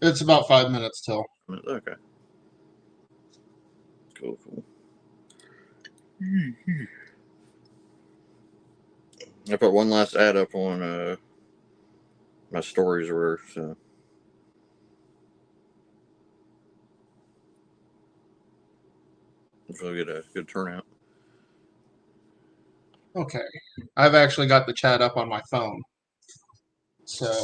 It's about 5 minutes till. Okay. Cool. I put one last ad up on my stories were so. Hopefully get a good turnout. Okay. I've actually got the chat up on my phone. So.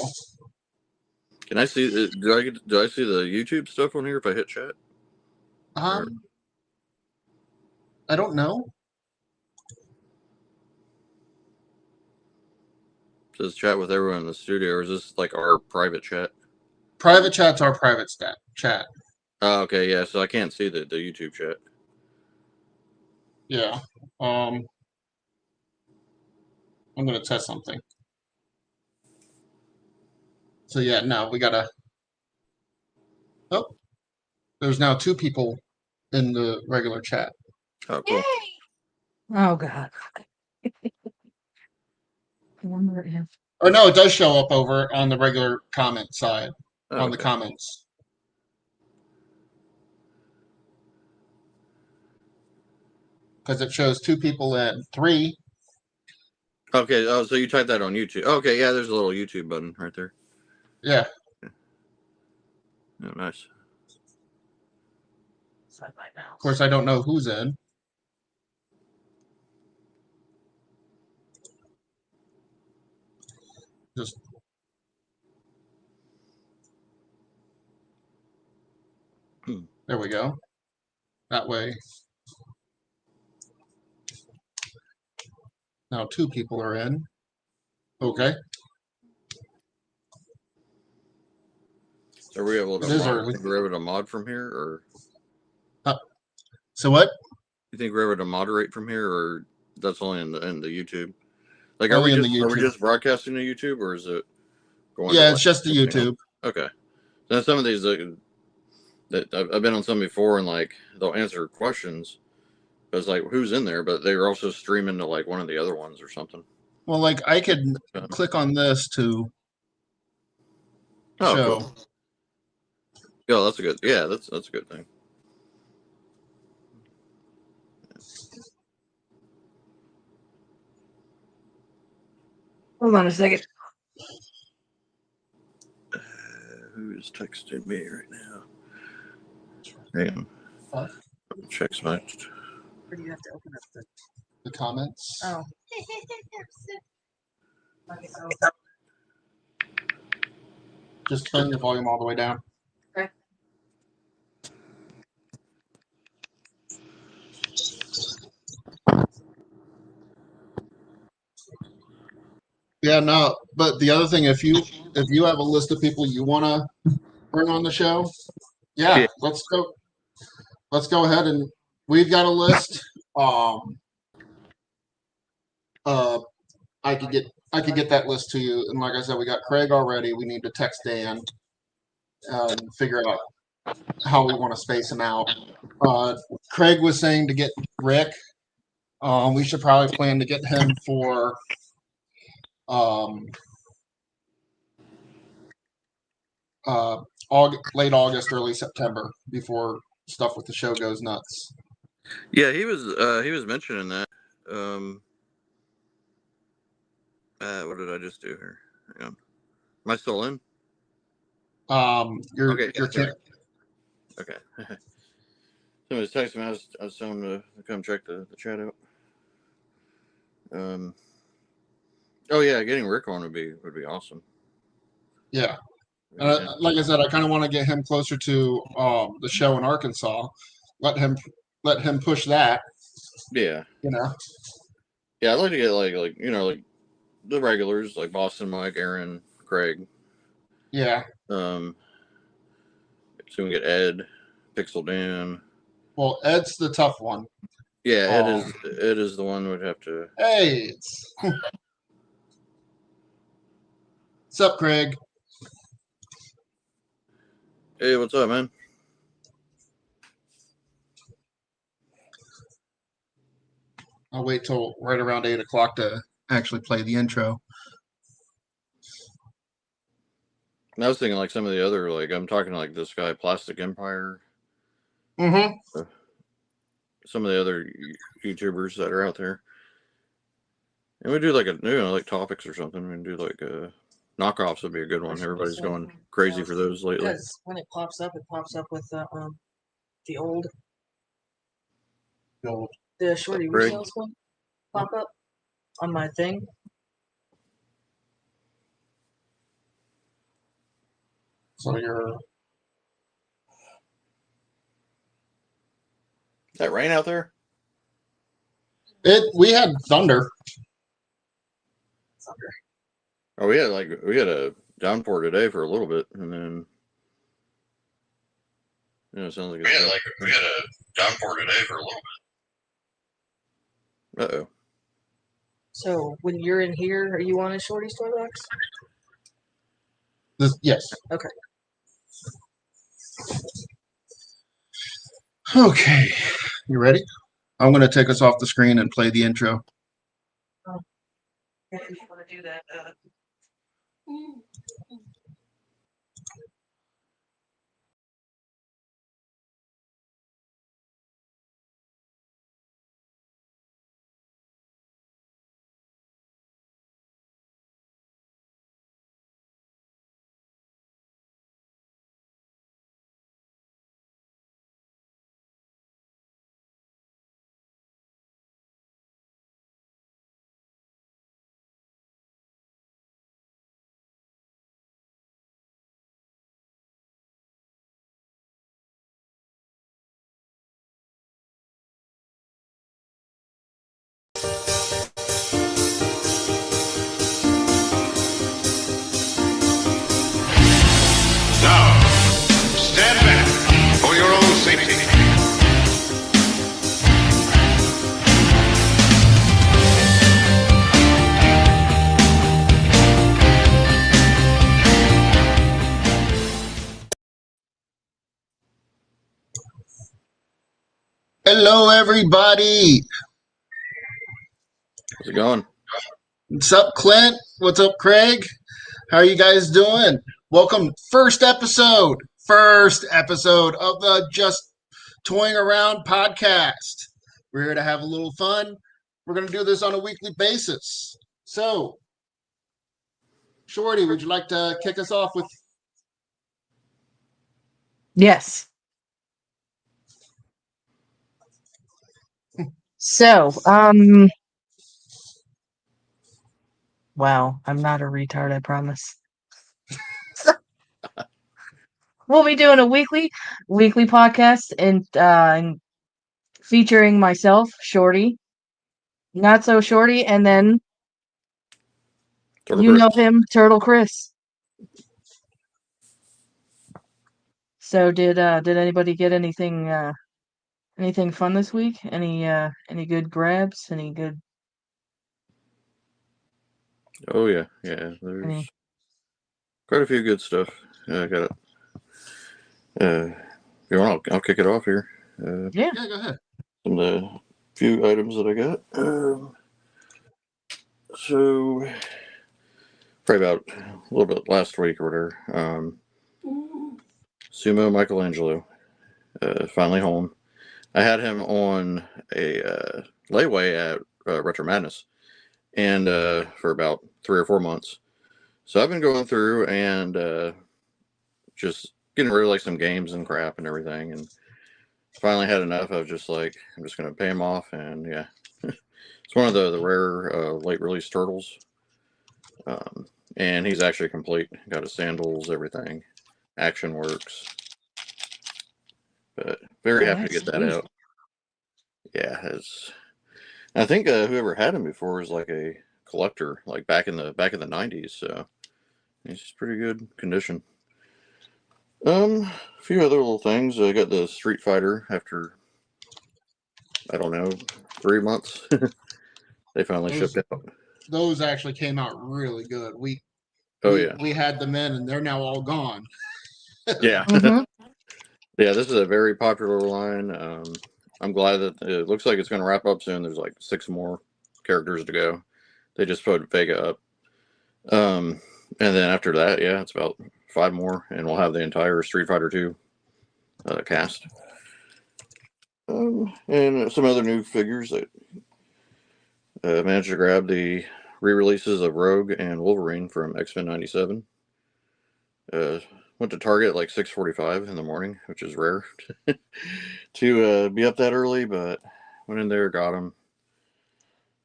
Can I see? Do I see the YouTube stuff on here if I hit chat? I don't know. It says chat with everyone in the studio, or is this like our private chat? Private chat's our private chat. Oh, okay, yeah. So I can't see the YouTube chat. Yeah. I'm gonna test something. So yeah, no, we gotta. Oh, there's now 2 people in the regular chat. Oh, cool. Yay! Oh God. Or no, it does show up over on the regular comment side, on the comments. Because it shows 2 people in, 3. Okay, oh, so you typed that on YouTube. Okay, yeah, there's a little YouTube button right there. Yeah. Oh, nice. Of course, I don't know who's in. Just there we go. That way. Now 2 people are in. Okay. So are we able to It is early. we're able to mod from here, or so what? You think we're able to moderate from here, or that's only in the YouTube? Like, Only are in the YouTube. we just broadcasting to YouTube, or is it going? Yeah, to, it's just the YouTube. Okay. Then some of these that I've been on some before, and like they'll answer questions. But it's like, who's in there? But they're also streaming to like one of the other ones or something. Well, like I could click on this to show. Cool. Yeah, that's a good. Yeah, that's a good thing. Hold on a second. Who is texting me right now? Hang on. Checks my. Or do you have to open up the comments? Oh. Just turn your volume all the way down. Okay. Yeah, no, but the other thing, if you have a list of people you want to bring on the show, yeah, let's go ahead, and we've got a list. I could get that list to you, and like I said, we got Craig already. We need to text Dan and figure out how we want to space him out. Craig was saying to get Rick. We should probably plan to get him for late August, early September, before stuff with the show goes nuts. Yeah, he was mentioning that. What did I just do here? Hang on. Am I still in? You're okay. Okay. Somebody's texting me. I was telling him to come check the chat out. Oh yeah, getting Rick on would be awesome. Yeah. Like I said, I kind of want to get him closer to the show in Arkansas. Let him push that. Yeah. Yeah, I'd like to get like like the regulars like Boston Mike, Aaron, Craig. Yeah. So we get Ed, Pixel Dan. Well, Ed's the tough one. Yeah, Ed is the one we'd have to. Hey, what's up, Craig? Hey, what's up, man? I'll wait till right around 8 o'clock to actually play the intro. I was thinking like some of the other, like I'm talking like this guy, Plastic Empire. Mm-hmm. Some of the other YouTubers that are out there. And we do like like topics or something. We can do like knockoffs would be a good one. Everybody's going crazy for those lately. Because when it pops up with the old the shorty resales one pop up on my thing. So you're. Is that rain out there? We had thunder. Oh, we had a downpour today for a little bit, and then it sounds like we had a downpour today for a little bit. Uh-oh. So when you're in here, are you on a shorty's toy box? Yes. Okay. Okay. You ready? I'm going to take us off the screen and play the intro. If you want to do that. Now, stand back for your own safety. Hello, everybody. How's it going? What's up, Clint? What's up, Craig? How are you guys doing? Welcome. First episode of the Just Toying Around podcast. We're here to have a little fun. We're going to do this on a weekly basis. So, Shorty, would you like to kick us off with? Yes. So, wow, I'm not a retard, I promise. We'll be doing a weekly podcast and featuring myself, Shorty, Not So Shorty, and then Turtle you know Chris. him, Turtle Chris. So did anybody get anything fun this week? Any good grabs? Any good? Oh yeah. There's quite a few good stuff. I got it. If you want, I'll kick it off here. Yeah, go ahead. Some of the few items that I got. So probably about a little bit last week or whatever. Sumo Michelangelo, finally home. I had him on a layaway at Retro Madness, and for about 3 or 4 months. So I've been going through and just getting rid of like some games and crap and everything, and finally had enough. I was just like, I'm just gonna pay him off, and yeah, it's one of the rare late release turtles, and he's actually complete. Got his sandals, everything, action works. But very happy to get that out. Yeah, I think whoever had him before was like a collector, like back in the 90s. So he's pretty good condition. A few other little things. I got the Street Fighter after, I don't know, 3 months. They finally shipped out. Those actually came out really good. We had them in, and they're now all gone. Yeah. Mm-hmm. Yeah, this is a very popular line. I'm glad that it looks like it's going to wrap up soon. There's like 6 more characters to go. They just put Vega up. And then after that, yeah, it's about 5 more, and we'll have the entire Street Fighter 2 cast. And some other new figures that managed to grab the re-releases of Rogue and Wolverine from X-Men '97. Went to Target at like 6:45 in the morning, which is rare to be up that early, but went in there, got them,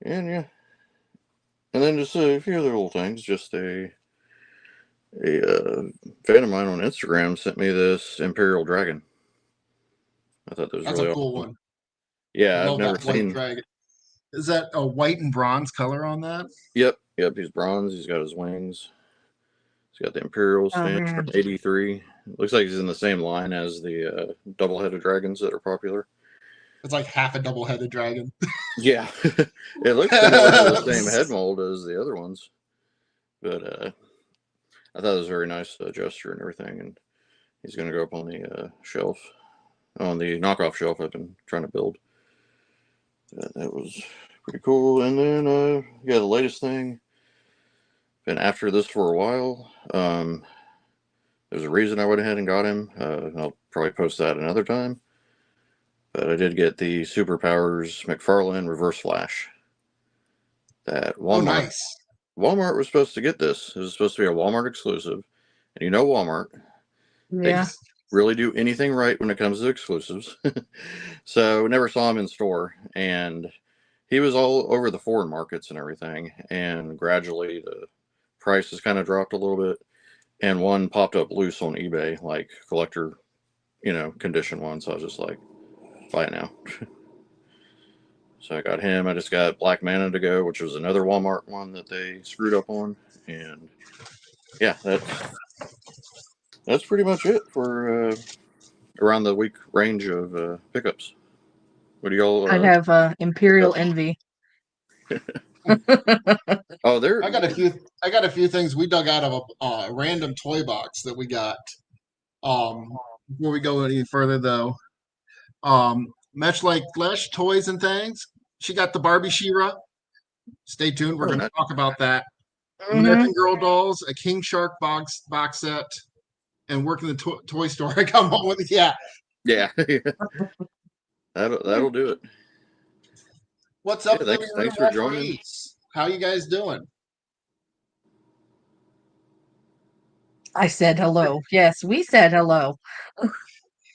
and yeah. And then just a few other little things. Just a fan of mine on Instagram sent me this Imperial Dragon. I thought that was That's really a cool awesome. one. Yeah, I I've love never that white seen. dragon. Is that a white and bronze color on that? Yep. He's bronze. He's got his wings. He's got the Imperial Oh stamp from man. '83. Looks like he's in the same line as the double-headed dragons that are popular. It's like half a double-headed dragon. Yeah, it looks similar to the same head mold as the other ones, but I thought it was a very nice gesture and everything. And he's going to go up on the shelf, on the knockoff shelf I've been trying to build. That was pretty cool. And then the latest thing. Been after this for a while. There's a reason I went ahead and got him. I'll probably post that another time. But I did get the Superpowers McFarlane Reverse Flash. That Walmart. Oh, nice. Walmart was supposed to get this. It was supposed to be a Walmart exclusive. And you know Walmart. Yeah. They really do anything right when it comes to exclusives. So we never saw him in store. And he was all over the foreign markets and everything. And gradually the price has kind of dropped a little bit. And one popped up loose on eBay, like collector, condition one. So I was just like, buy it now. So I got him. I just got Black Manta to go, which was another Walmart one that they screwed up on. And yeah, that's pretty much it for around the week range of pickups. What do y'all? I have Imperial Envy. Oh, there. I got a few things we dug out of a random toy box that we got. Before we go any further, though, much like Flesh Toys and Things, she got the Barbie She-Ra. Stay tuned. We're going to talk about that. American Girl dolls, a King Shark box set, and working the toy store. I come home with Yeah. That'll do it. What's up, thanks for joining. How you guys doing? I said hello. Yes, we said hello.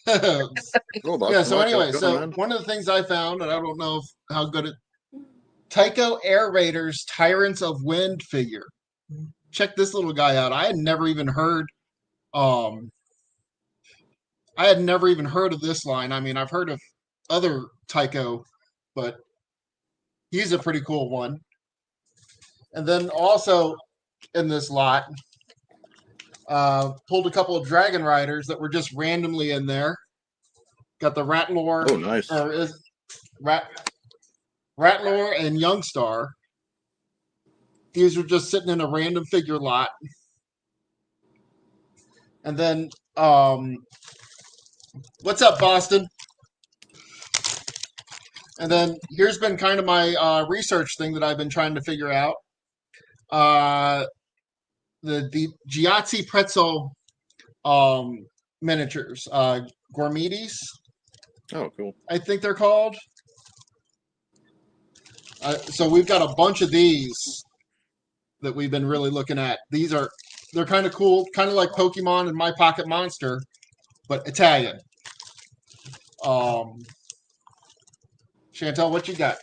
Yeah, so anyway, one of the things I found, and I don't know how good it Tycho Air Raiders Tyrants of Wind figure. Check this little guy out. I had never even heard of this line. I mean, I've heard of other Tycho, but he's a pretty cool one. And then also in this lot, pulled a couple of Dragon Riders that were just randomly in there. Got the Ratlore. Oh, nice. Ratlore and Youngstar. These were just sitting in a random figure lot. And then, what's up, Boston? And then here's been kind of my research thing that I've been trying to figure out. The Giazzi pretzel miniatures, Gourmeties. Oh, cool. I think they're called. So we've got a bunch of these that we've been really looking at. They're kind of cool, kind of like Pokemon and My Pocket Monster, but Italian. Chantel, what you got?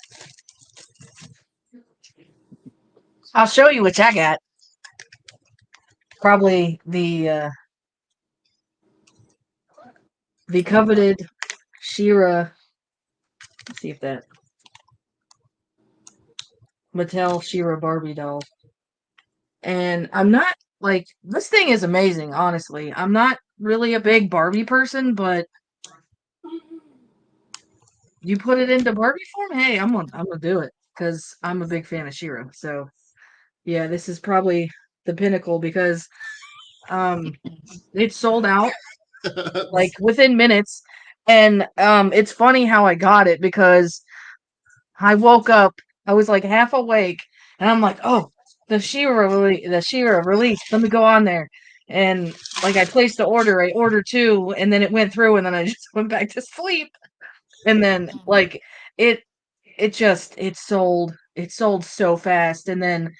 I'll show you what I got. Probably the coveted She-Ra. Let's see if that Mattel She-Ra Barbie doll. And I'm not like, this thing is amazing, honestly. I'm not really a big Barbie person, but you put it into Barbie form, hey, I'm gonna do it because I'm a big fan of She-Ra. So yeah, this is probably the pinnacle because it sold out like within minutes. And it's funny how I got it because I woke up, I was like half awake, and I'm like, oh, the She-Ra release. Let me go on there. And like I placed the order, I ordered 2, and then it went through, and then I just went back to sleep. And then like it it sold so fast. And then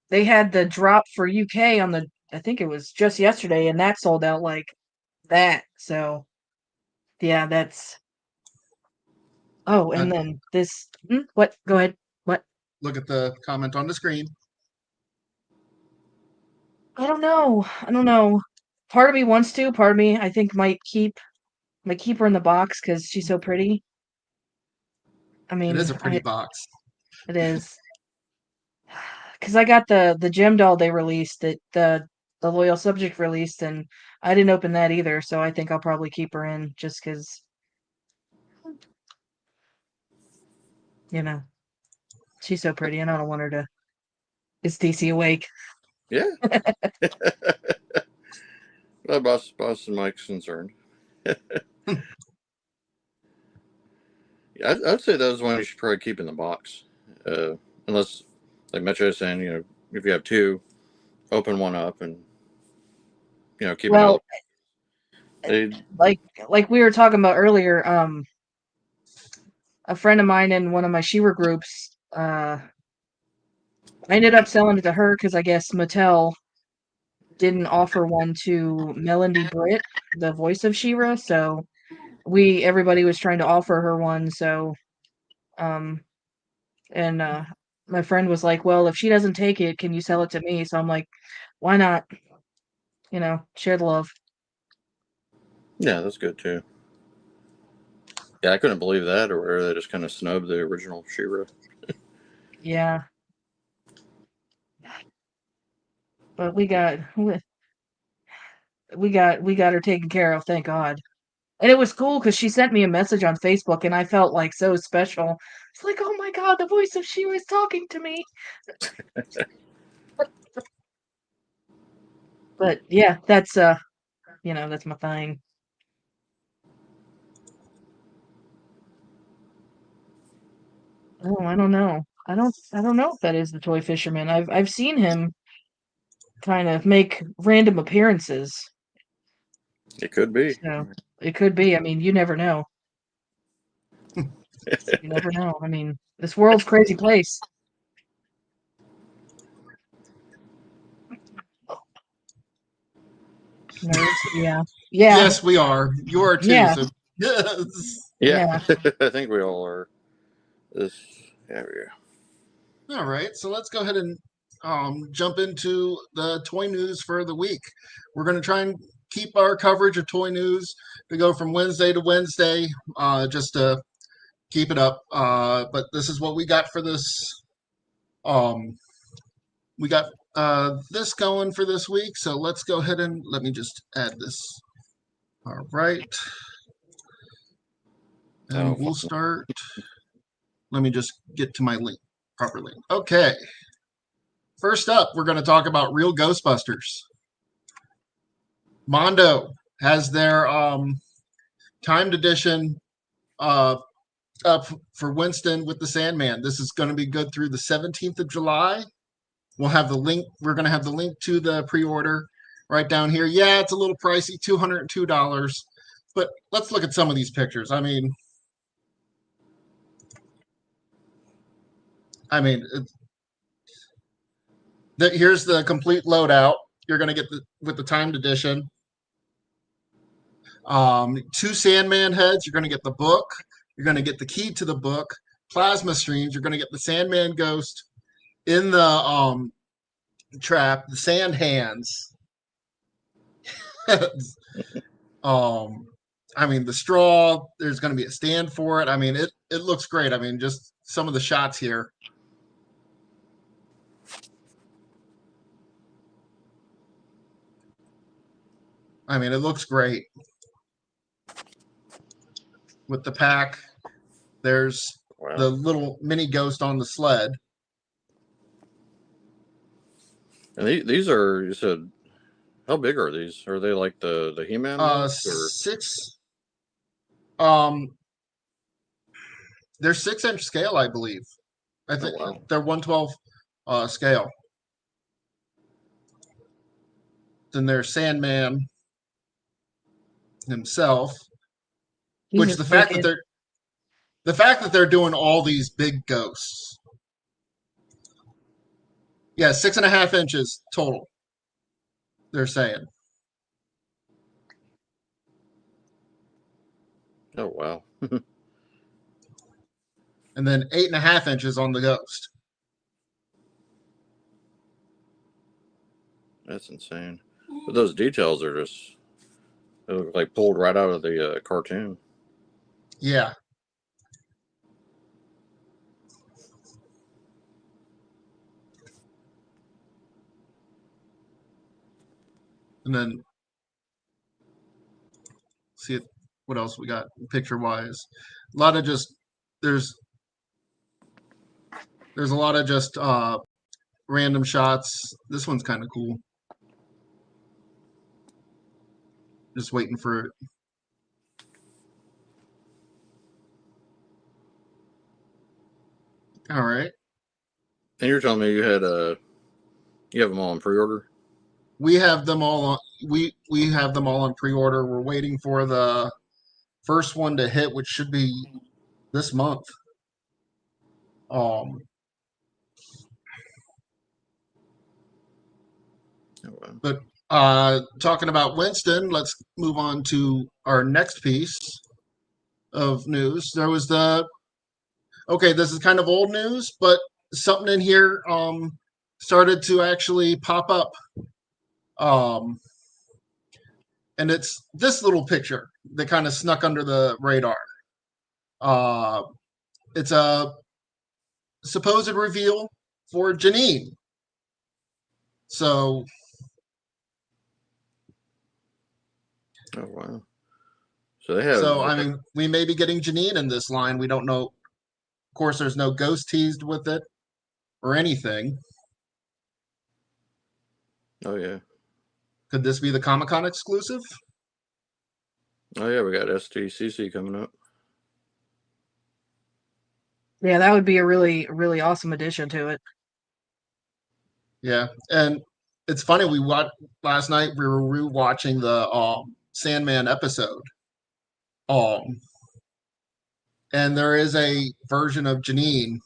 they had the drop for UK on the, I think it was just yesterday, and that sold out like that. So yeah, that's oh, and then this what? Go ahead. What? Look at the comment on the screen. I don't know. I don't know. Part of me wants to, part of me I think might keep her in the box because she's so pretty. I It is mean, a pretty box. it is. Because I got the gem doll they released, that the loyal subject released, and I didn't open that either. So I think I'll probably keep her in just because, she's so pretty, and I don't want her to. Is DC awake? Yeah. Well, boss and Mike's concerned. Yeah, I'd say those one you should probably keep in the box, unless, like Metro is saying, if you have 2, open one up and keep another. Well, They, like we were talking about earlier, a friend of mine in one of my She-Ra groups, I ended up selling it to her because I guess Mattel didn't offer one to Melanie Britt, the voice of She-Ra, so everybody was trying to offer her one. So um and my friend was like, well, if she doesn't take it, can you sell it to me? So I'm like, why not? Share the love. yeah, that's good too. Yeah, I couldn't believe that, or they just kind of snubbed the original She-Ra. Yeah, but we got her taken care of, thank God. And it was cool because she sent me a message on Facebook, and I felt like so special. It's like, oh my God, the voice of She was talking to me. But yeah, that's my thing. Oh, I don't know. I don't know if that is the toy fisherman. I've seen him kind of make random appearances. It could be. So it could be. I mean, you never know. You never know. I mean, this world's a crazy place. Nerds. Yeah. Yeah. Yes, we are. You are too. Yeah. So yes. Yeah, Yeah. I think we all are. This area. All right. So let's go ahead and jump into the toy news for the week. We're going to try and keep our coverage of toy news to go from Wednesday to Wednesday, just to keep it up. But this is what we got for this. We got this going for this week. So let's go ahead and let me just add this. All right. And we'll start. Let me just get to my link properly. Okay. First up, we're going to talk about real Ghostbusters. Mondo has their timed edition up for Winston with the Sandman. This is going to be good through the 17th of July. We'll have the link. We're going to have the link to the pre-order right down here. Yeah, it's a little pricey, $202. But let's look at some of these pictures. I mean, here's the complete loadout. You're going to get with the timed edition. 2 Sandman heads. You're going to get the book. You're going to get the key to the book. Plasma streams. You're going to get the Sandman ghost in the trap. The sand hands. The straw. There's going to be a stand for it. I mean, it looks great. I mean, just some of the shots here. I mean, it looks great. With the pack, there's the little mini ghost on the sled. And these are, you said, how big are these? Are they like the He-Man ones? 6. They're 6-inch scale, I believe. I think they're 1/12 scale. then there's Sandman himself. He's Which just the fact wicked. that they're doing all these big ghosts. Yeah, 6.5 inches total. They're saying. Oh wow. And then 8.5 inches on the ghost. That's insane. But those details are just they look like pulled right out of the cartoon. Yeah. And then see what else we got picture wise. A lot of just there's a lot of just random shots. This one's kind of cool. Just waiting for it. All right. And you're telling me you had you have them all in pre-order? We have them all on we have them all on pre-order. We're waiting for the first one to hit, which should be this month. Um Oh, wow. but talking about Winston, let's move on to our next piece of news. There was this is kind of old news, but something in here started to actually pop up. And it's this little picture that kind of snuck under the radar. Uh, it's a supposed reveal for Janine. So, Oh wow. So they have I mean, we may be getting Janine in this line. We don't know. Of course, there's no ghost teased with it or anything. Oh yeah. Could this be the Comic-Con exclusive? Oh yeah, we got STCC coming up. Yeah, that would be a really, really awesome addition to it. Yeah, and it's funny. We watched last night. We were rewatching the Sandman episode. Um, and there is a version of Janine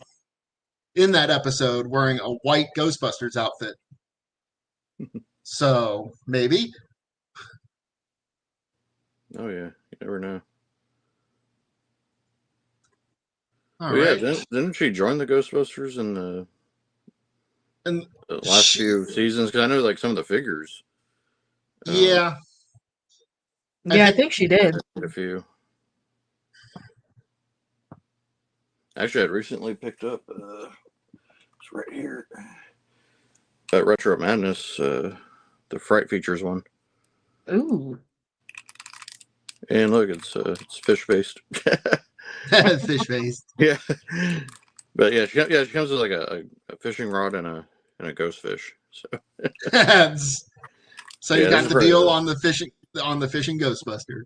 in that episode wearing a white Ghostbusters outfit. So maybe. Oh yeah, you never know. All Well, yeah, right. didn't she join the Ghostbusters in And the last few seasons? Because I know like some of the figures. yeah, Yeah, I think she did. A few. Actually, I'd recently picked up. It's right here. Retro Madness, the Fright Features one. Ooh. And look, it's fish based. fish based. Yeah, but yeah, she comes with like a fishing rod and a ghost fish. So So yeah, you this got is the pretty deal good. on the fishing Ghostbuster.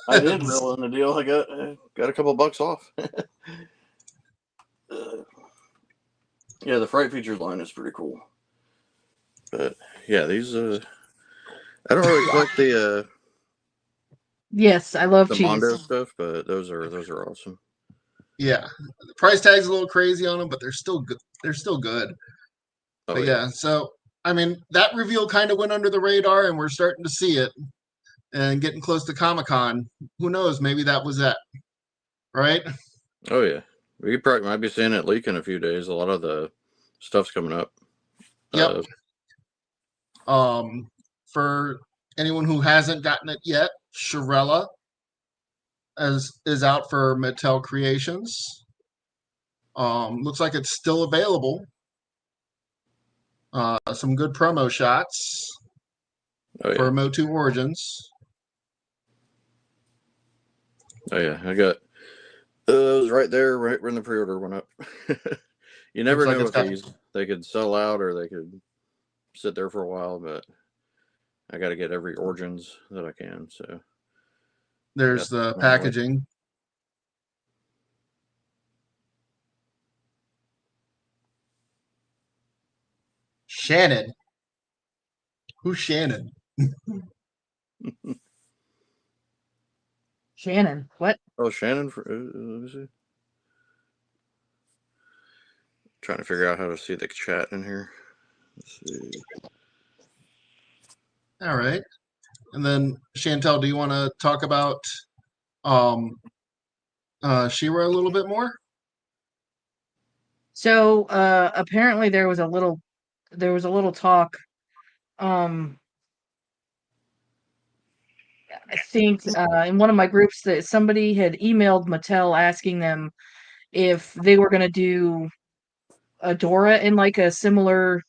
I did roll in the deal. I got a couple bucks off. Yeah, the Fright Features line is pretty cool. But yeah, these I don't really collect the Yes, I love cheese. Mondo stuff, but those are awesome. Yeah, the price tag's a little crazy on them, but they're still good. They're still good. Oh, But yeah, so I mean that reveal kind of went under the radar, and we're starting to see it, and getting close to Comic-Con. Who knows? Maybe that was that, right? Oh yeah, we probably might be seeing it leak in a few days. A lot of the stuff's coming up. Yep. For anyone who hasn't gotten it yet, Sherella is out for Mattel Creations. Looks like it's still available. Some good promo shots for Mo2 Origins. Oh yeah, I got it was right there, right when the pre-order went up. You never Looks like know it's with these; they could sell out or they could sit there for a while. But I got to get every Origins that I can. So There's the packaging. Shannon. Who's Shannon? Shannon, what? Oh, Shannon. Let me see. Trying to figure out how to see the chat in here. Let's see. All right. And then Chantel, do you want to talk about She-Ra a little bit more? So apparently there was a little talk. I think in one of my groups that somebody had emailed Mattel asking them if they were going to do Adora in like a similar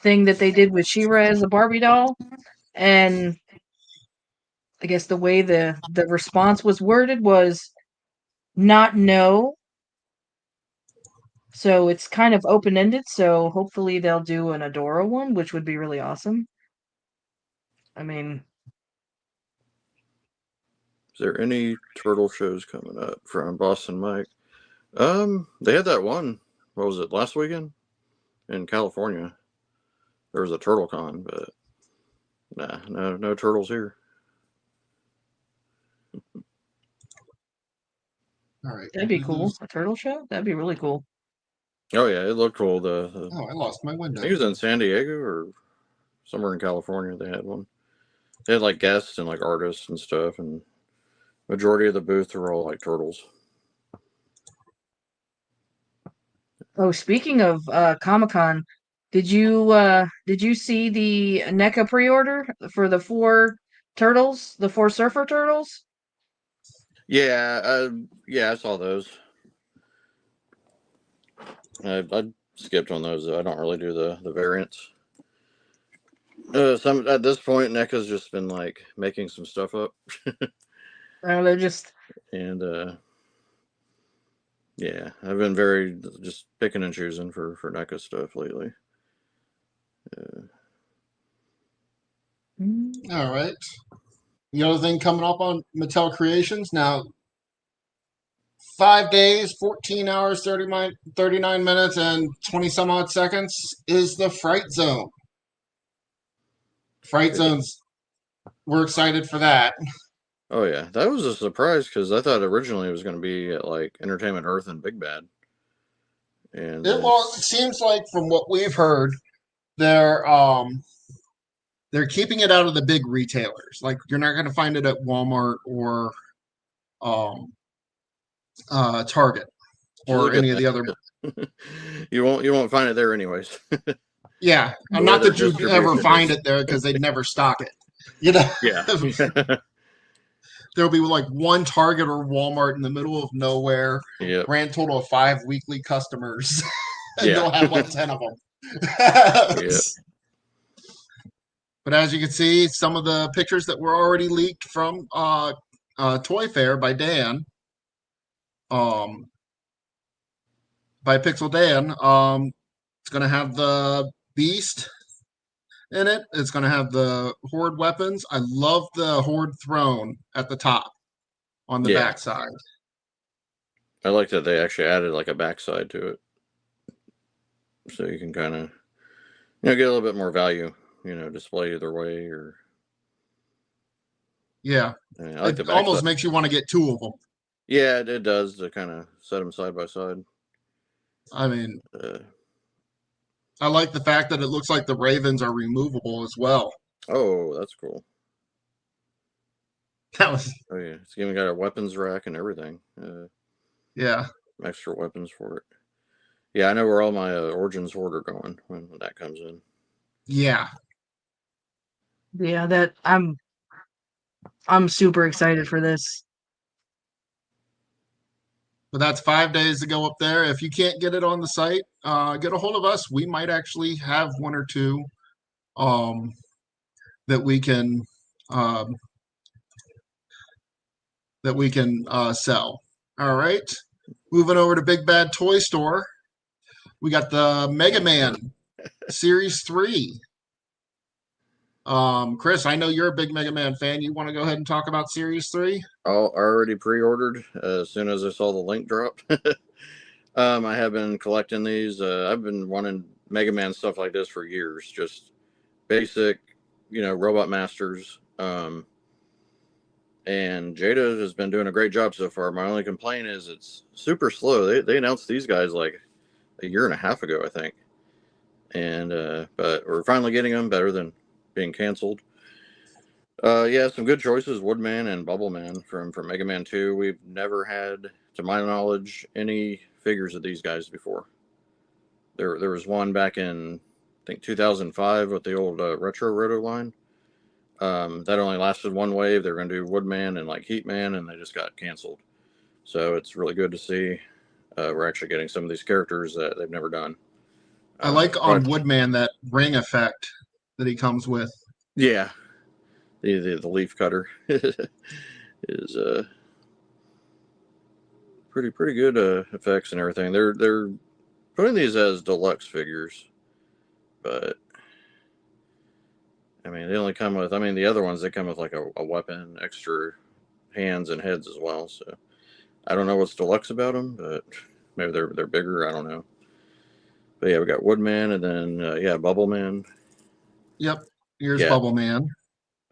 thing that they did with She-Ra as a Barbie doll, and I guess the way the response was worded was not no. So it's kind of open-ended, so hopefully they'll do an Adora one, which would be really awesome. I mean, Is there any turtle shows coming up from Boston Mike? They had that one. What was it, last weekend in California? There was a turtle con, but no turtles here. All right. that'd be cool. A turtle show? That'd be really cool. Oh yeah, it looked cool. Oh, I lost my I window. think it was in San Diego or somewhere in California. They had one. They had like guests and like artists and stuff, and majority of the booth were all like turtles. Oh, speaking of Comic-Con, did you see the NECA pre-order for the 4 turtles, the 4 surfer turtles? Yeah, I saw those. I skipped on those. I don't really do the variants. Some at this point, NECA's just been like making some stuff up, They're just and yeah, I've been very just picking and choosing for NECA stuff lately. All right. The other thing coming up on Mattel Creations now, 5 days, 14 hours, 39 minutes, and 20 some odd seconds is the Fright Zone. Fright Zones, we're excited for that. Oh yeah, that was a surprise because I thought originally it was going to be at like Entertainment Earth and Big Bad. And It seems like from what we've heard, they're keeping it out of the big retailers. Like you're not going to find it at Walmart or Target or any of the other. you won't find it there anyways. Yeah, not that you'd ever find it there because they'd never stock it. You know. Yeah. There'll be like one Target or Walmart in the middle of nowhere. Yep. Grand total of 5 weekly customers, and Yeah. they'll have like 10 of them. Yep. But as you can see, some of the pictures that were already leaked from Toy Fair by Dan, by Pixel Dan, it's going to have the Beast in it. It's going to have the Horde weapons. I love the Horde throne at the top on the backside. I like that they actually added like a backside to it, so you can kind of get a little bit more value. Display either way, or yeah, I like it almost makes you want to get 2 of them. Yeah, it does to kind of set them side by side. I mean, I like the fact that it looks like the Ravens are removable as well. Oh, that's cool. That was. Oh yeah, it's even got a weapons rack and everything. Yeah. Extra weapons for it. Yeah, I know where all my Origins Horde are going when that comes in. Yeah. Yeah, that I'm super excited for this. But that's 5 days to go up there. If you can't get it on the site, get a hold of us. We might actually have 1 or 2 that we can sell. All right. Moving over to Big Bad Toy Store, we got the Mega Man Series 3. Chris, I know you're a big Mega Man fan. You want to go ahead and talk about Series 3? I already pre-ordered as soon as I saw the link drop. I have been collecting these. I've been wanting Mega Man stuff like this for years. Just basic, Robot Masters. And Jada has been doing a great job so far. My only complaint is it's super slow. They announced these guys like a year and a half ago, I think. And but we're finally getting them, better than being canceled. Yeah, some good choices: Woodman and Bubbleman from Mega Man 2. We've never had, to my knowledge, any figures of these guys before. There was one back in, I think, 2005 with the old Retro Roto line. That only lasted one wave. They were going to do Woodman and like Heatman, and they just got canceled. So it's really good to see we're actually getting some of these characters that they've never done. I like on but- Woodman that ring effect that he comes with. Yeah, the leaf cutter is pretty good effects and everything. They're putting these as deluxe figures, but I mean they only come with. I mean the other ones they come with like a weapon, extra hands and heads as well. So I don't know what's deluxe about them, but maybe they're bigger. I don't know. But yeah, we got Woodman and then Bubbleman. Yep. Here's Yeah. Bubble Man.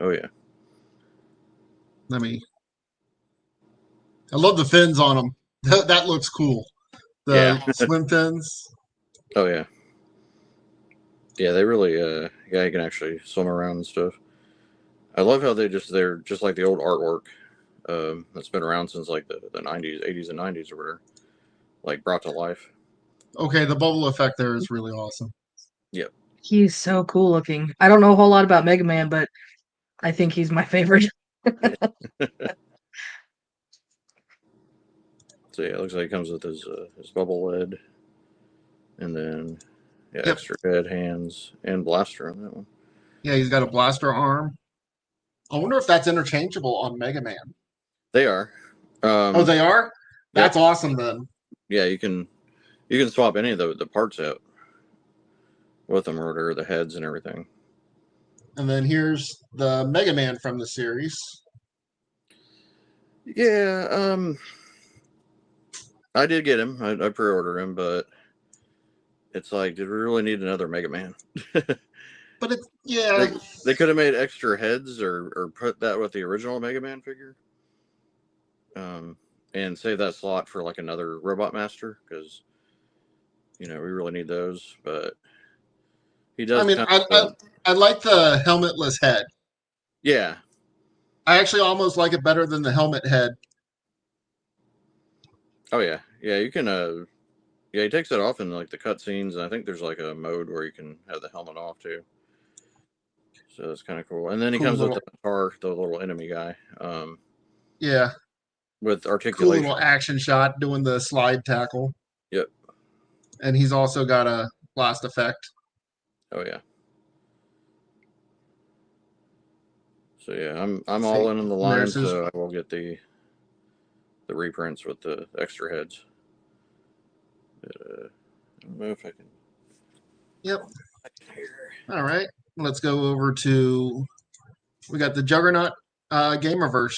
Oh yeah. I love the fins on him. That looks cool. The Yeah. swim fins. Oh yeah. Yeah, they really you can actually swim around and stuff. I love how they're just like the old artwork that's been around since like the 90s, 80s and 90s or whatever. Like brought to life. Okay, the bubble effect there is really awesome. Yep. He's so cool looking. I don't know a whole lot about Mega Man, but I think he's my favorite. So yeah, it looks like it comes with his bubble head, and then Yep. extra head, hands, and blaster on that one. Yeah, he's got a blaster arm. I wonder if that's interchangeable on Mega Man. They are. Oh, they are? That's awesome then. Yeah, you can swap any of the parts out with them, or the heads and everything. And then here's the Mega Man from the series. Yeah, I did get him. I pre-ordered him, but it's like, did we really need another Mega Man? But it's yeah. They could have made extra heads or put that with the original Mega Man figure. And save that slot for like another Robot Master, because we really need those. But he does. I mean, I like the helmetless head. Yeah. I actually almost like it better than the helmet head. Oh yeah, yeah. You can. Yeah, he takes it off in like the cutscenes, and I think there's like a mode where you can have the helmet off too. So that's kind of cool. And then he comes with the car, the little enemy guy. Yeah. With Cool articulation. little action shot doing the slide tackle. Yep. And he's also got a blast effect. Oh yeah. So yeah, I'm all in the line, so I will get the reprints with the extra heads. But, I don't know if I can. Yep. All right. Let's go over to. We got the Juggernaut Gamerverse.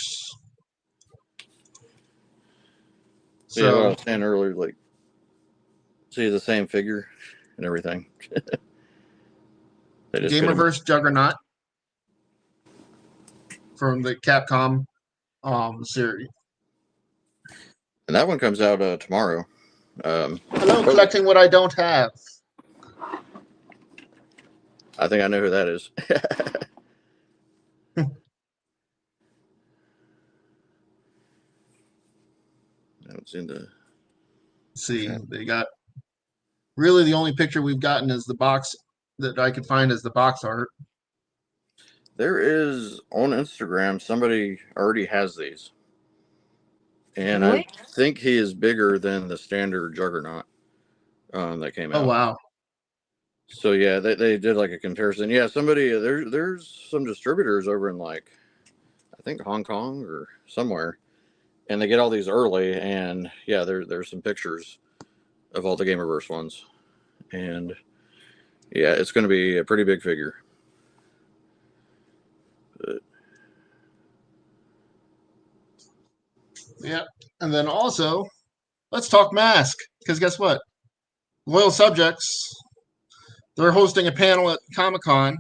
So yeah, what I was saying earlier, like, see the same figure and everything. Gamerverse Juggernaut from the Capcom series. And that one comes out tomorrow. Hello, collecting what I don't have. I think I know who that is. I haven't seen the. See, they got. Really, the only picture we've gotten is the box that I could find as the box art. There is on Instagram, somebody already has these. And Really? I think he is bigger than the standard Juggernaut that came out. Oh, wow. So yeah, they did like a comparison. Yeah, somebody there's some distributors over in like I think Hong Kong or somewhere, and they get all these early. And yeah, there's some pictures of all the Gamerverse ones, and yeah, it's going to be a pretty big figure. But... Yeah, and then also, let's talk m.a.s.k. Because guess what? Loyal Subjects. They're hosting a panel at Comic-Con,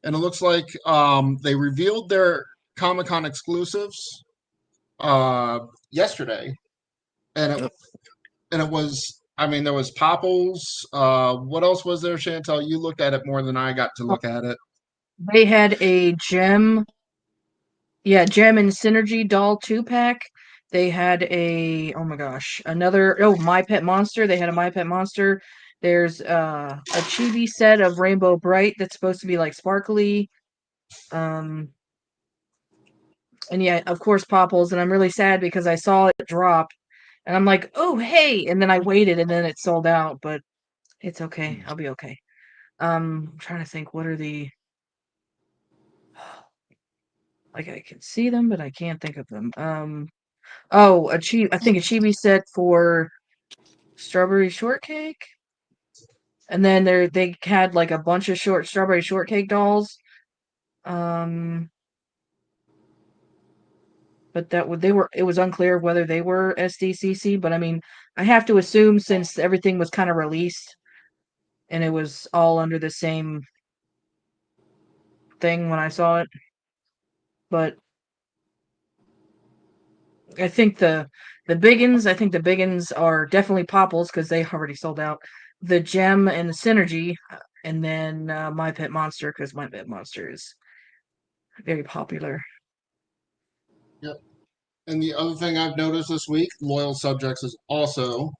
and it looks like they revealed their Comic-Con exclusives yesterday, and Yep. it was. I mean, there was Popples. What else was there, Chantel? You looked at it more than I got to look at it. They had a Gem and Synergy doll 2-pack. They had oh my gosh, My Pet Monster. They had a My Pet Monster. There's a chibi set of Rainbow Bright that's supposed to be like sparkly. And yeah, of course, Popples. And I'm really sad because I saw it drop, and I'm like, oh hey, and then I waited, and then it sold out. But it's okay. I'll be okay. I'm trying to think. What are the like? I can see them, but I can't think of them. Oh, I think a chibi set for strawberry shortcake, and then they had like a bunch of strawberry shortcake dolls. But it was unclear whether they were SDCC. But I mean, I have to assume since everything was kind of released and it was all under the same thing when I saw it. But I think the biggins are definitely Popples because they already sold out. The Gem and the Synergy, and then My Pet Monster because My Pet Monster is very popular. Yep. And the other thing I've noticed this week, Loyal Subjects is also.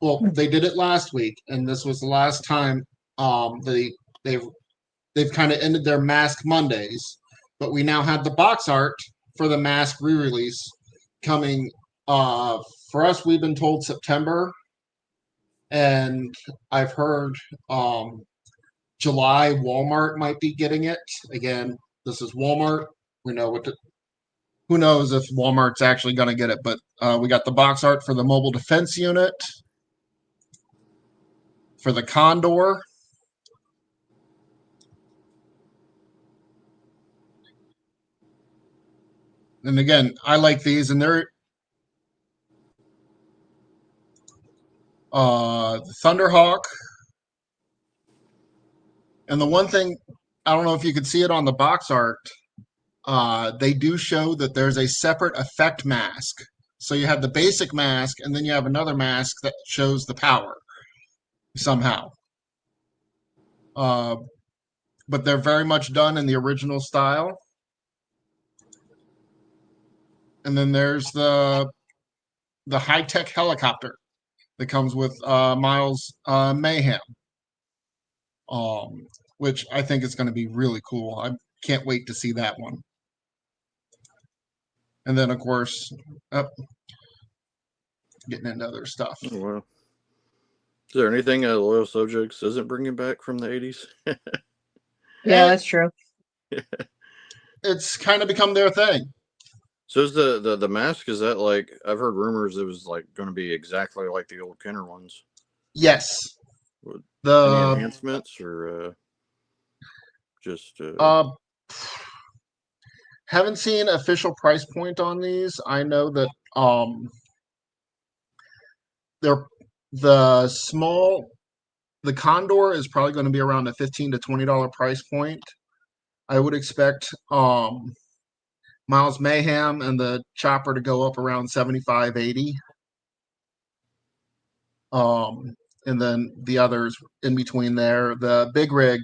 Well, they did it last week, and this was the last time. They've they've kind of ended their Mask Mondays, but we now have the box art for the Mask re-release coming. For us, we've been told September, and I've heard July. Walmart might be getting it again. This is Walmart. We know what. Who knows if Walmart's actually going to get it? But we got the box art for the Mobile Defense Unit, for the Condor. And again, I like these, and they're Thunderhawk. And the one thing, I don't know if you could see it on the box art, they do show that there's a separate effect mask. So you have the basic mask, and then you have another mask that shows the power somehow. But they're very much done in the original style. And then there's the high-tech helicopter that comes with Miles Mayhem, which I think is going to be really cool. I can't wait to see that one. And then, of course, getting into other stuff. Oh, wow. Is there anything Loyal Subjects isn't bringing back from the 80s? Yeah, that's true. It's kind of become their thing. So is the mask, is that like, I've heard rumors it was like going to be exactly like the old Kenner ones. Yes. Any enhancements or just haven't seen official price point on these. I know that they're the Condor is probably going to be around a $15 to $20 price point. I would expect Miles Mayhem and the Chopper to go up around 75, 80. And then the others in between there. The Big Rig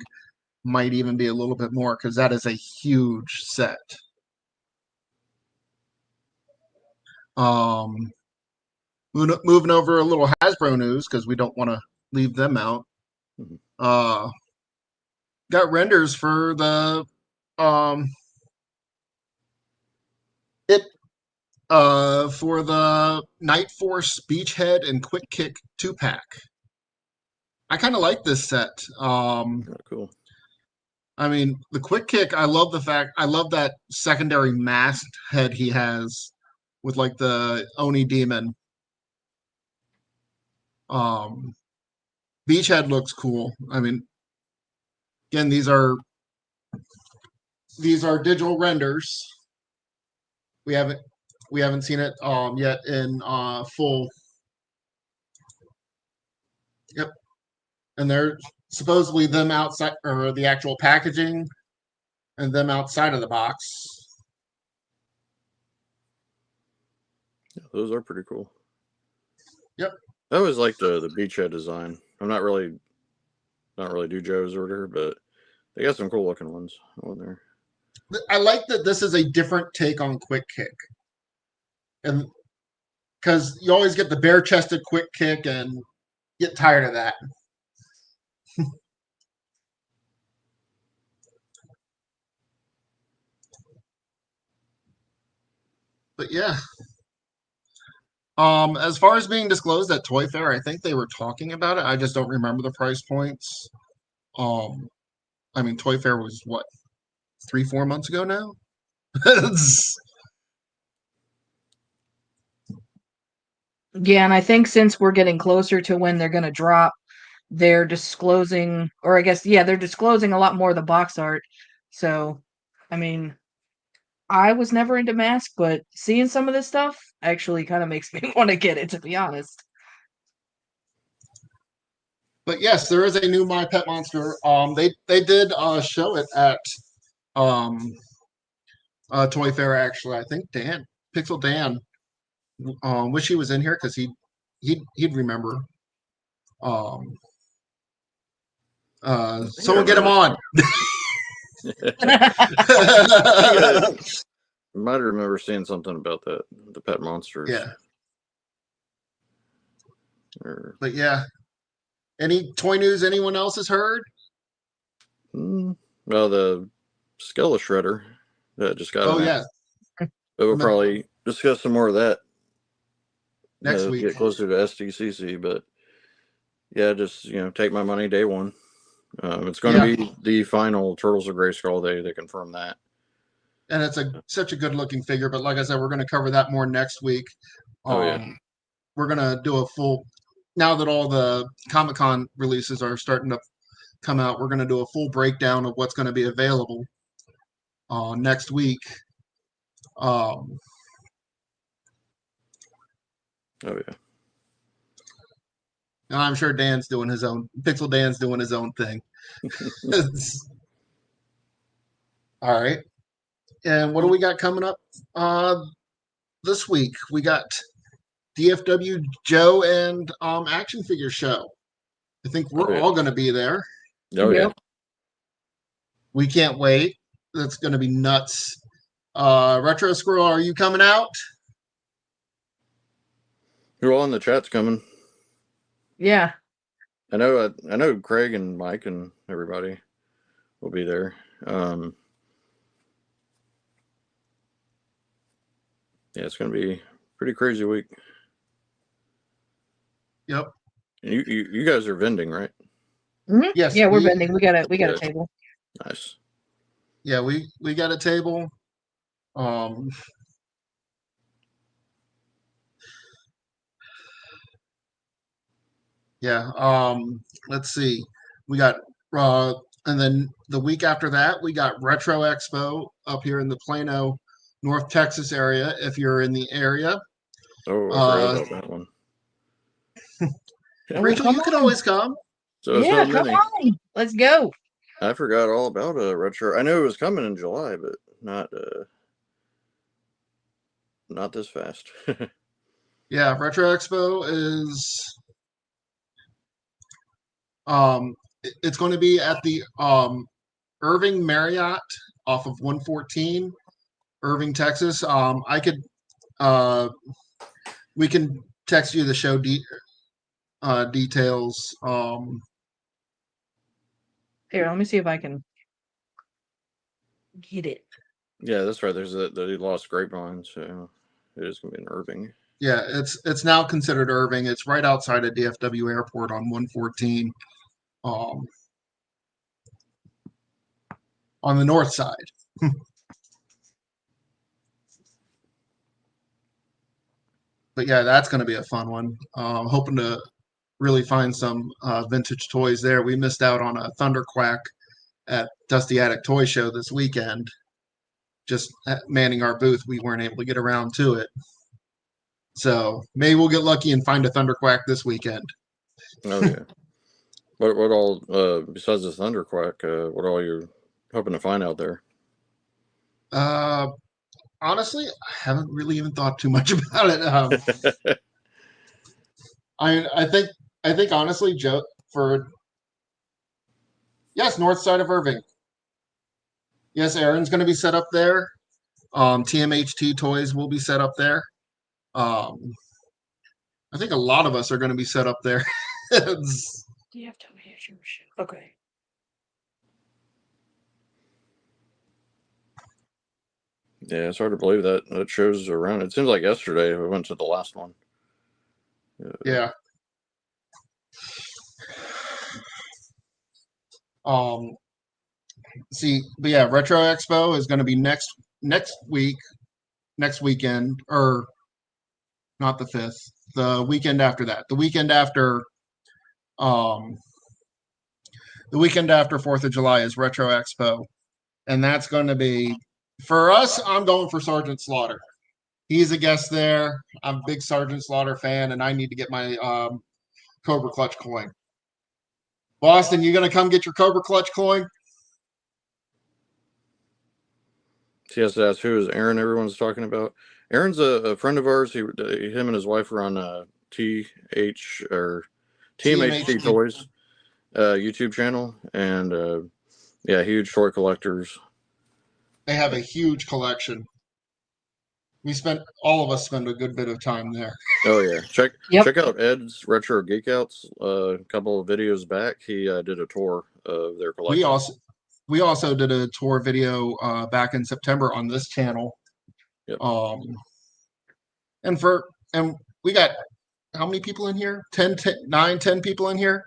might even be a little bit more because that is a huge set. Moving over a little Hasbro news because we don't want to leave them out. Got renders for the for the Night Force Beachhead and Quick Kick 2-pack. I kind of like this set. cool. I mean, the Quick Kick, I love that secondary masked head he has with like the Oni demon. Beachhead looks cool. I mean, again, these are digital renders. We haven't seen it yet in full. Yep. And supposedly them outside or the actual packaging and them outside of the box. Yeah, those are pretty cool. Yep. I always like the beachhead design. I'm not really do Joe's order, but they got some cool looking ones on there. I like that this is a different take on Quick Kick, and because you always get the bare chested Quick Kick and get tired of that. But yeah. As far as being disclosed at Toy Fair, I think they were talking about it. I just don't remember the price points. I mean, Toy Fair was what, 3-4 months ago now. Yeah, and I think since we're getting closer to when they're going to drop, they're disclosing, or I guess, yeah, they're disclosing a lot more of the box art. So, I mean, I was never into m.a.s.k, but seeing some of this stuff actually kind of makes me want to get it, to be honest. But yes, there is a new My Pet Monster. They did show it at Toy Fair actually. I think Pixel Dan, wish he was in here because he'd remember. So we'll get him on. I might remember seeing something about that, the pet monsters. Yeah. But yeah, any toy news anyone else has heard? Well, the Skella Shredder that just got. Oh yeah, but we'll probably discuss some more of that next week. Get closer to SDCC, but yeah, just take my money day one. It's going to be the final Turtles of Grayskull. They confirm that. And it's such a good looking figure. But like I said, we're going to cover that more next week. We're going to do a full, now that all the Comic-Con releases are starting to come out, we're going to do a full breakdown of what's going to be available next week. Oh yeah. And I'm sure Pixel Dan's doing his own thing. All right. And what do we got coming up this week? We got DFW Joe and Action Figure Show. I think we're all going to be there. Oh yeah. We can't wait. That's going to be nuts. Retro Squirrel, are you coming out? Who all in the chat's coming? Yeah. I know Craig and Mike and everybody will be there. Yeah, it's going to be a pretty crazy week. Yep. And you guys are vending, right? Mm-hmm. Yes. Yeah, we're vending. We got a table. Nice. Yeah, we got a table. Yeah. Let's see. We got and then the week after that, we got Retro Expo up here in the Plano, North Texas area. If you're in the area. Oh, I forgot about that one. Rachel, you can always come. So yeah, come on. Let's go. I forgot all about Retro. I knew it was coming in July, but not this fast. Yeah, Retro Expo is it's going to be at the Irving Marriott off of 114, Irving, Texas. We can text you the show details. Here, let me see if I can get it. Yeah, that's right. There's the Lost Grapevine, so it is going to be in Irving. Yeah, it's now considered Irving. It's right outside of DFW Airport on 114, on the north side. But yeah, that's going to be a fun one. Hoping to really find some vintage toys there. We missed out on a Thunderquack at Dusty Attic Toy Show this weekend. Just manning our booth, we weren't able to get around to it. So maybe we'll get lucky and find a Thunderquack this weekend. Oh yeah. What all besides the thunderquack? What all you're hoping to find out there? Honestly, I haven't really even thought too much about it. I think honestly, Joe, for yes, north side of Irving. Yes, Aaron's going to be set up there. TMHT toys will be set up there. Um, I think a lot of us are going to be set up there. Do you have to manage your shit? Okay. Yeah, it's hard to believe that show's around. It seems like yesterday we went to the last one. Yeah. See, but yeah, Retro Expo is going to be next weekend, or not the 5th, the weekend after that. Um, the weekend after 4th of July is Retro Expo, and that's going to be for us. I'm going for Sergeant Slaughter. He's a guest there. I'm a big Sergeant Slaughter fan, and I need to get my Cobra Clutch coin. Boston, you gonna come get your Cobra Clutch coin? She has to ask who is Aaron. Everyone's talking about. Aaron's a friend of ours. Him and his wife are on TMHT Toys YouTube channel, and yeah, huge toy collectors. They have a huge collection. All of us spend a good bit of time there. Oh yeah, check out Ed's Retro Geekouts. A couple of videos back, he did a tour of their collection. We also did a tour video back in September on this channel. Yep. And we got how many people in here? 10 people in here.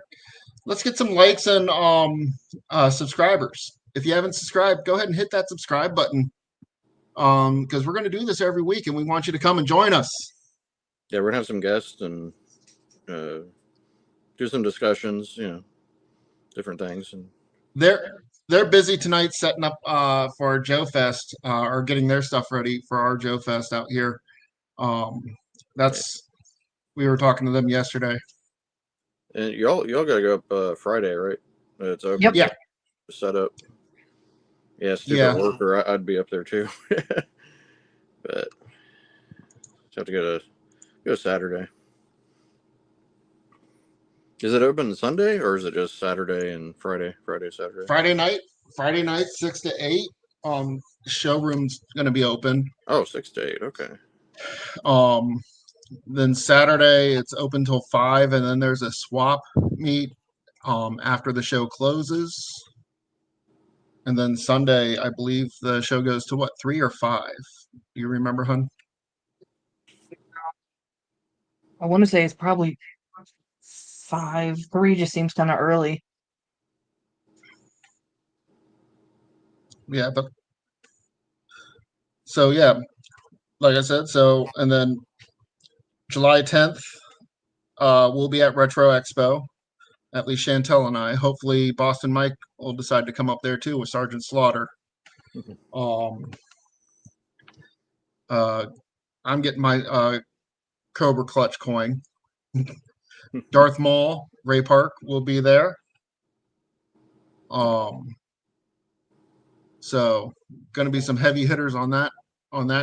Let's get some likes and subscribers. If you haven't subscribed, go ahead and hit that subscribe button. Because we're going to do this every week, and we want you to come and join us. Yeah, we're gonna have some guests and do some discussions. Different things. And they're busy tonight setting up for Joe Fest or getting their stuff ready for our Joe Fest out here. We were talking to them yesterday. And y'all gotta go up Friday, right? It's open. Yep. Yeah. Set up. Yeah, stupid worker. I'd be up there too. But just have to go Saturday. Is it open Sunday or is it just Saturday and Friday? Saturday. Friday night 6 to 8. Showroom's going to be open. Oh, 6 to 8. Okay. Then Saturday it's open till 5, and then there's a swap meet after the show closes. And then Sunday, I believe the show goes to what, 3 or 5? Do you remember, hun? I want to say it's probably 5. 3 just seems kind of early. Yeah, but so yeah, like I said, and then July 10th, we'll be at Retro Expo. At least Chantel and I. Hopefully, Boston Mike will decide to come up there too with Sergeant Slaughter. I'm getting my Cobra Clutch coin. Darth Maul, Ray Park will be there. So going to be some heavy hitters on that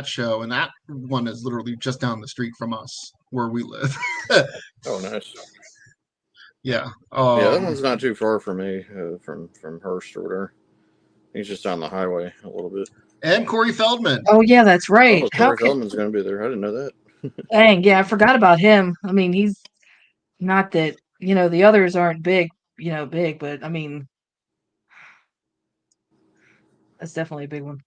show, and that one is literally just down the street from us where we live. Oh, nice. Yeah. Yeah, that one's not too far from me, from Hearst or whatever. He's just down the highway a little bit. And Corey Feldman. Oh yeah, that's right. Oh, Corey Feldman's going to be there. I didn't know that. Dang, yeah, I forgot about him. I mean, he's not that, the others aren't big, but I mean, that's definitely a big one.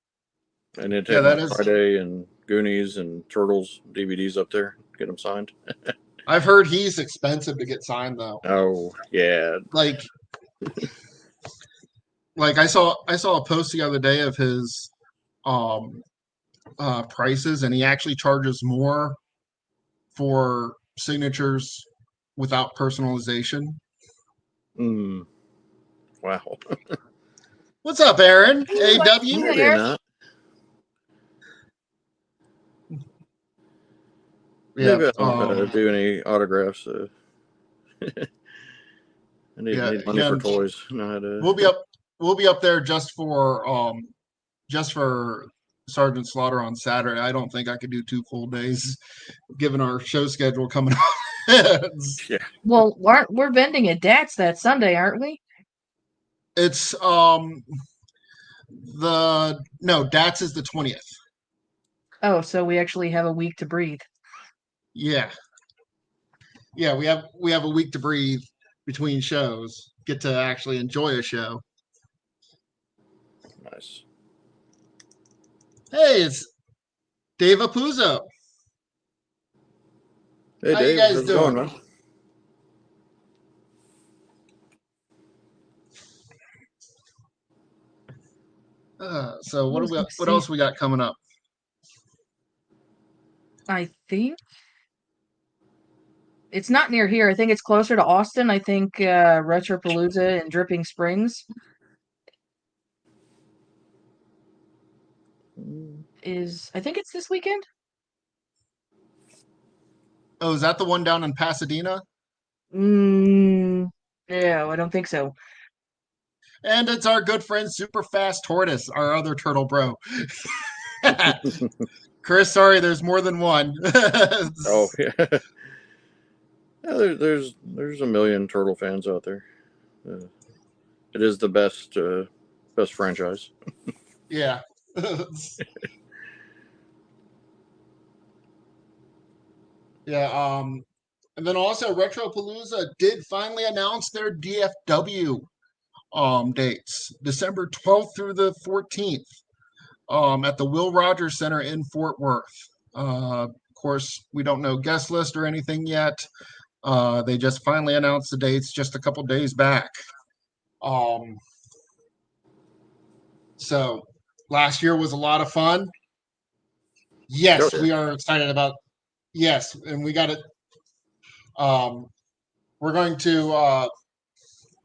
I need to take my Friday and Goonies and Turtles DVDs up there, get them signed. I've heard he's expensive to get signed though. Oh yeah. Like I saw a post the other day of his prices, and he actually charges more for signatures without personalization. Wow. What's up, Aaron? AW? Maybe not. Yeah, maybe I don't do any autographs. I need, Yeah, need money for again, toys. No, I do. we'll be up there just for Sergeant Slaughter on Saturday. I don't think I could do 2 full days given our show schedule coming up. Yeah. Well, we're vending at Dats that Sunday, aren't we? It's Dats is the 20th. Oh, so we actually have a week to breathe. Yeah. Yeah, we have a week to breathe between shows. Get to actually enjoy a show. Nice. Hey, it's Dave Apuzzo. Hey, How you Dave. guys How's it going, doing? man? So what Let's what see. else we got coming up? I think it's not near here. I think it's closer to Austin. I think Retropalooza in Dripping Springs is. I think it's this weekend. Oh, is that the one down in Pasadena? No, I don't think so. And it's our good friend Super Fast Tortoise, our other turtle bro. Chris, sorry, there's more than one. Oh, yeah. Yeah, there's a million turtle fans out there. It is the best franchise. Yeah. Yeah. And then also Retropalooza did finally announce their DFW dates, December 12th through the 14th, at the Will Rogers Center in Fort Worth. Of course, we don't know guest list or anything yet. They just finally announced the dates just a couple days back. So last year was a lot of fun. Yes, we are excited about. Yes, and we got it. We're going to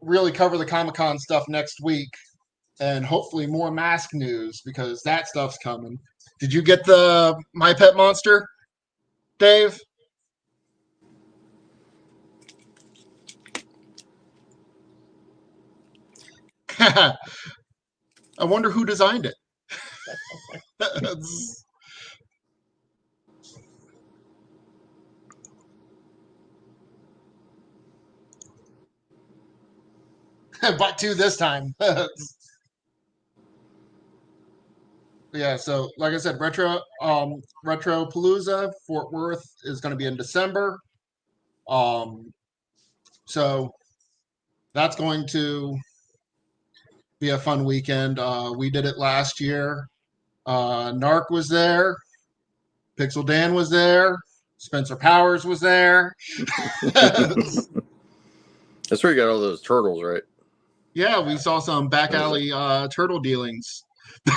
really cover the Comic-Con stuff next week, and hopefully more mask news because that stuff's coming. Did you get the My Pet Monster, Dave? I wonder who designed it. But 2 this time. Yeah, so like I said, Retropalooza Fort Worth is going to be in December. So that's going to be a fun weekend. We did it last year. Narc was there. Pixel Dan was there. Spencer Powers was there. That's where you got all those turtles, right? Yeah, we saw some back alley turtle dealings. I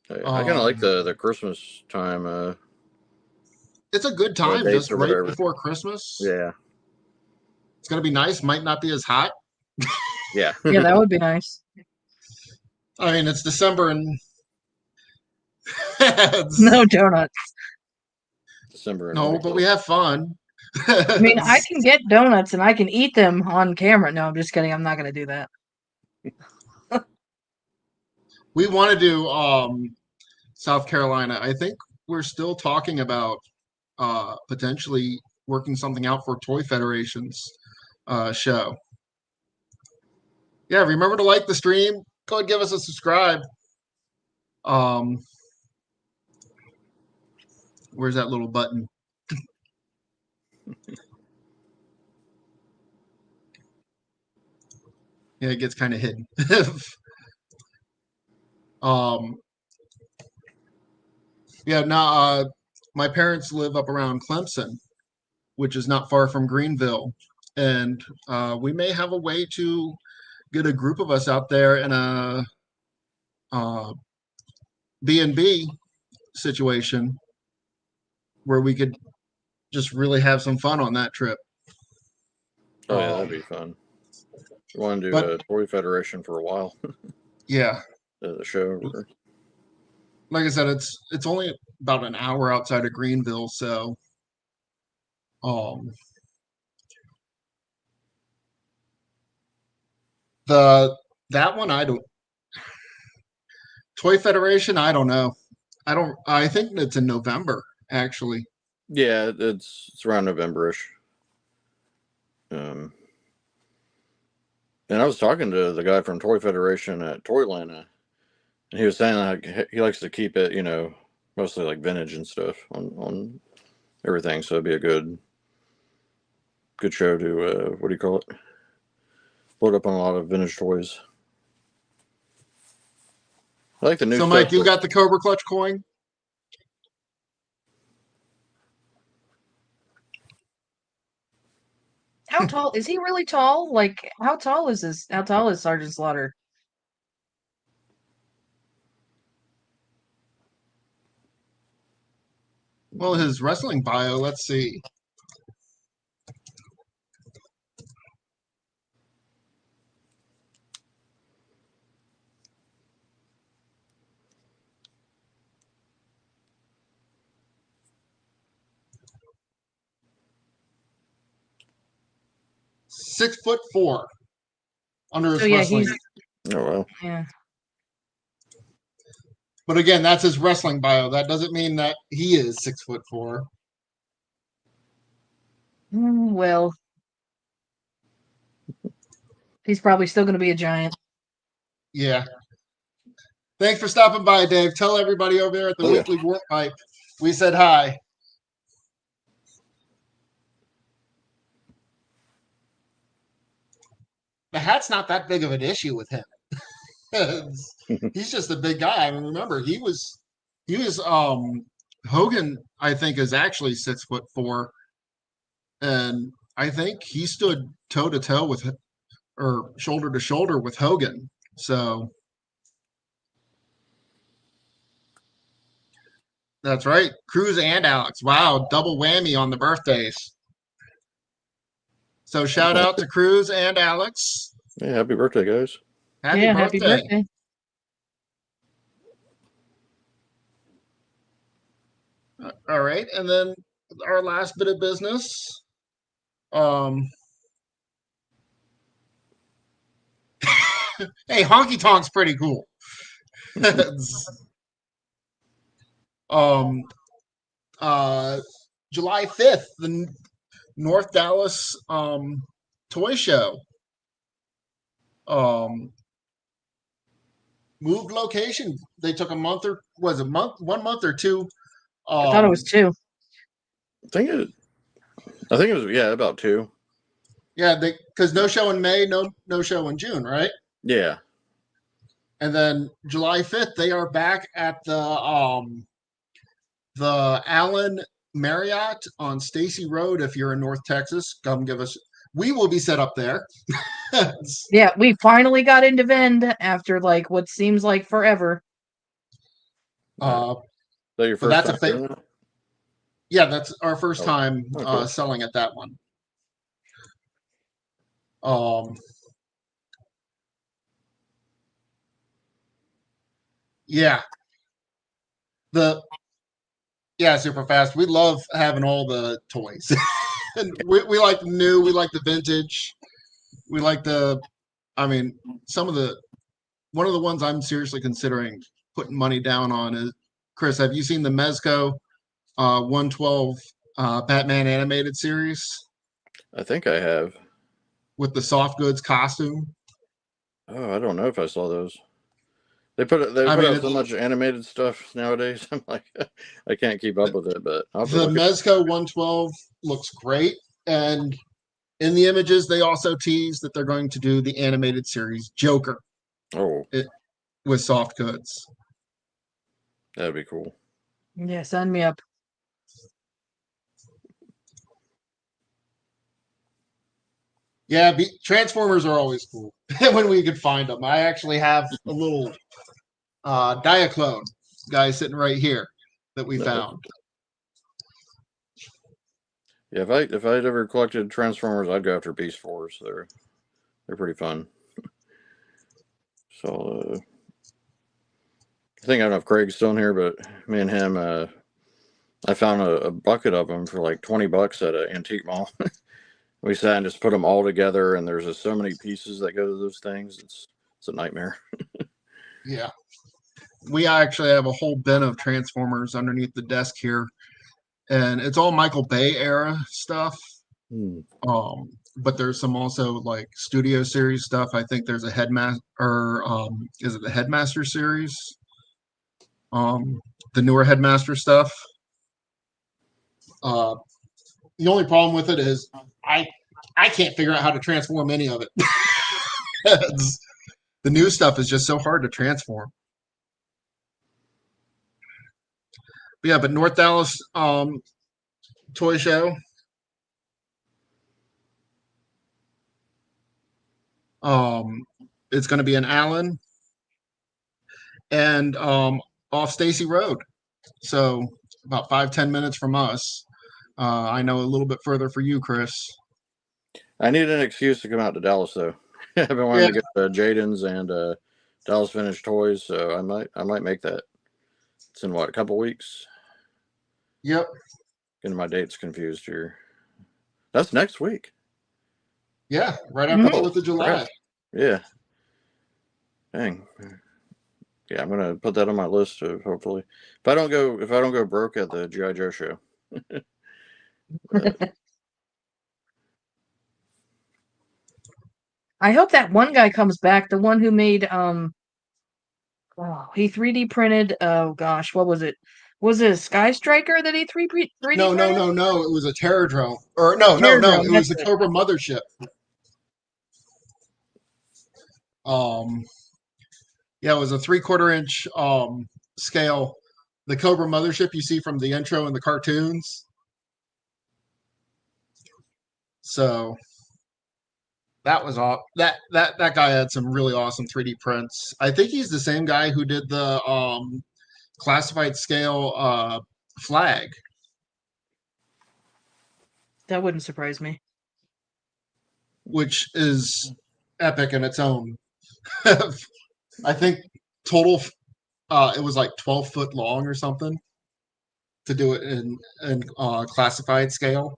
kind of like the Christmas time. It's a good time, dates just or right whatever. before Christmas. Yeah. It's going to be nice. Might not be as hot. Yeah. Yeah, that would be nice. I mean, it's December and No donuts. December. no, but we have fun. I mean, I can get donuts and I can eat them on camera. No, I'm just kidding. I'm not going to do that. We want to do South Carolina. I think we're still talking about potentially working something out for Toy Federation's show. Yeah, remember to like the stream. Go ahead and give us a subscribe. Where's that little button? Yeah, it gets kind of hidden. Yeah, now my parents live up around Clemson, which is not far from Greenville, and we may have a way to get a group of us out there in a B&B situation where we could just really have some fun on that trip. Oh yeah, that'd be fun. We want to do a Toy Federation for a while. Yeah. The show. Like I said, it's only about an hour outside of Greenville, so That one I don't. Toy Federation, I don't know. I think it's in November actually. Yeah, it's around Novemberish. And I was talking to the guy from Toy Federation at Toylanta, and he was saying like he likes to keep it, mostly like vintage and stuff on everything. So it'd be a good show to what do you call it? Load up on a lot of vintage toys. I like the new So, stuff. Mike, you got the Cobra Clutch coin? How tall is he? Really tall? Like, how tall is this? How tall is Sergeant Slaughter? Well, his wrestling bio. Let's see. .6'4" under his So yeah, wrestling. Oh well. Yeah. But again, that's his wrestling bio. That doesn't mean that he is 6'4". Well, he's probably still going to be a giant. Yeah. Thanks for stopping by, Dave. Tell everybody over there at the Oh, yeah. Weekly Warp Pipe we said hi. The hat's not that big of an issue with him. He's just a big guy. I mean, remember, he was Hogan, I think, is actually 6'4", and I think he stood toe to toe with, or shoulder to shoulder with Hogan. So that's right, Cruz and Alex. Wow, double whammy on the birthdays. So shout out to Cruz and Alex. Yeah, happy birthday, guys. Happy birthday. Happy birthday. All right, and then our last bit of business. Hey, Honky Tonk's pretty cool. July 5th, the North Dallas toy show. Moved location. They took a month, or was it 1 month or two? I thought it was 2. I think it was about 2. Yeah, because no show in May, no show in June, right? Yeah. And then July 5th, they are back at the Allen Marriott on Stacy Road. If you're in North Texas, come give us. We will be set up there. Yeah, we finally got into Vend after like what seems like forever. Is that your first that's time doing that? Yeah, that's our first time cool. selling at that one. Yeah. Super fast. We love having all the toys. And we like the new, we like the vintage. We like one of the ones I'm seriously considering putting money down on is, Chris, have you seen the m.a.s.k 112 Batman animated series I think I have. with the soft goods costume? Oh, I don't know if I saw those. They put out so much animated stuff nowadays. I'm like, I can't keep up with it. But the m.a.s.k 112 looks great, and in the images they also tease that they're going to do the animated series Joker. Oh, with soft goods. That'd be cool. Yeah, sign me up. Yeah, Transformers are always cool when we can find them. I actually have a little Diaclone guy sitting right here that we found. Yeah, if I'd ever collected Transformers, I'd go after Beast Force. They're pretty fun. So I think I don't know if Craig's still in here, but me and him, I found a bucket of them for like $20 at an antique mall. we sat and just put them all together, and there's just so many pieces that go to those things. It's a nightmare. Yeah. We actually have a whole bin of Transformers underneath the desk here, and it's all Michael Bay era stuff. Hmm. But there's some also like studio series stuff. I think there's a Headmaster, or is it the Headmaster series? The newer Headmaster stuff. The only problem with it is I can't figure out how to transform any of it. The new stuff is just so hard to transform. But yeah, but North Dallas toy show. It's going to be in Allen and off Stacy Road. So about 5-10 minutes from us. I know a little bit further for you, Chris. I need an excuse to come out to Dallas, though. I've been wanting to get Jaden's and Dallas Vintage Toys, so I might make that. It's in what, a couple weeks? Yep. Getting my dates confused here. That's next week. Yeah, right after Mhm. 4th of July. Crap. Yeah. Dang. Yeah, I'm gonna put that on my list of hopefully. If I don't go broke at the G.I. Joe show. I hope that one guy comes back. The one who made he 3D printed. Oh gosh, what was it? Was it a Sky Striker that he 3D No, printed? no. It was a Terror Drone. Or no. Terradrome, It was that's the it. Cobra Mothership. Yeah, it was a 3/4 inch scale. The Cobra Mothership you see from the intro in the cartoons. So that was all. That guy had some really awesome 3D prints. I think he's the same guy who did the classified scale flag. That wouldn't surprise me. Which is epic in its own. I think total it was like 12 foot long or something to do it in classified scale.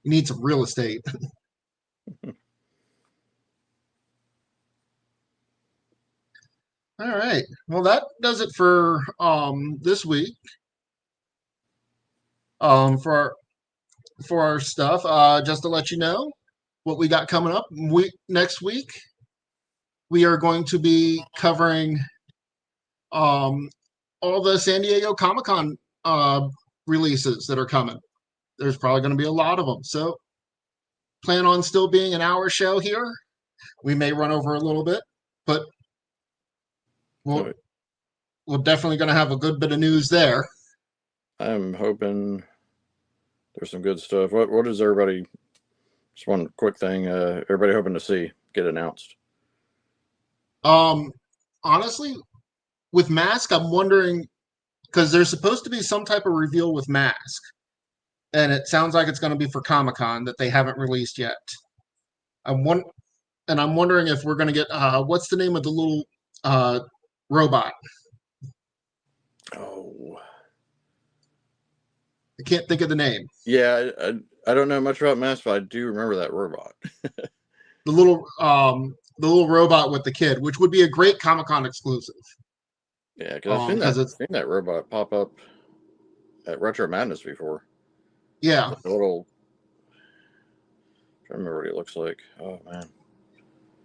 You need some real estate. All right. Well, that does it for this week. For our stuff. Just to let you know what we got coming up. Next week we are going to be covering all the San Diego Comic-Con releases that are coming. There's probably going to be a lot of them. So plan on still being an hour show here. We may run over a little bit, but we're definitely going to have a good bit of news there. I'm hoping there's some good stuff. What is everybody? Just one quick thing. Everybody hoping to see get announced. Honestly, with m.a.s.k, I'm wondering because there's supposed to be some type of reveal with m.a.s.k, and it sounds like it's going to be for Comic-Con that they haven't released yet. I'm wondering if we're going to get what's the name of the little robot? Oh, I can't think of the name. Yeah, I don't know much about m.a.s.k, but I do remember that robot. The little robot with the kid, which would be a great Comic-Con exclusive. Yeah, because I've seen that robot pop up at Retro Madness before. Yeah, like a little. I don't remember what he looks like. Oh man.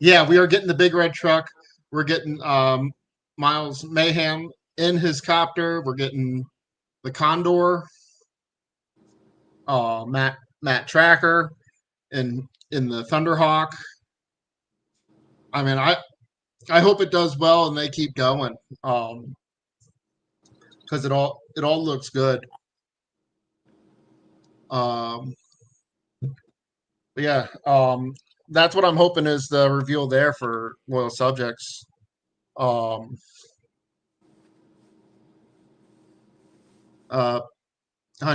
Yeah, we are getting the big red truck. We're getting Miles Mayhem in his copter. We're getting the Condor, Matt Tracker, in the Thunderhawk. I mean, I hope it does well and they keep going, because it all looks good. But yeah, that's what I'm hoping is the reveal there for Loyal Subjects. Hun,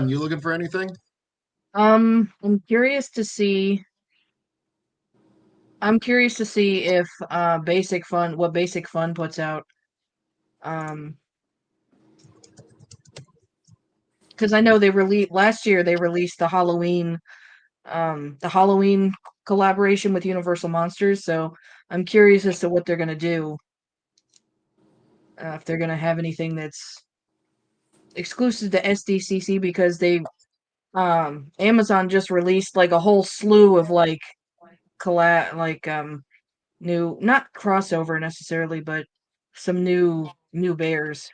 you looking for anything? I'm curious to see. I'm curious to see if Basic Fun, what Basic Fun puts out. because I know they released last year. They released the Halloween collaboration with Universal Monsters. So I'm curious as to what they're gonna do. If they're gonna have anything that's exclusive to SDCC, because Amazon just released like a whole slew of like new, not crossover necessarily, but some new bears.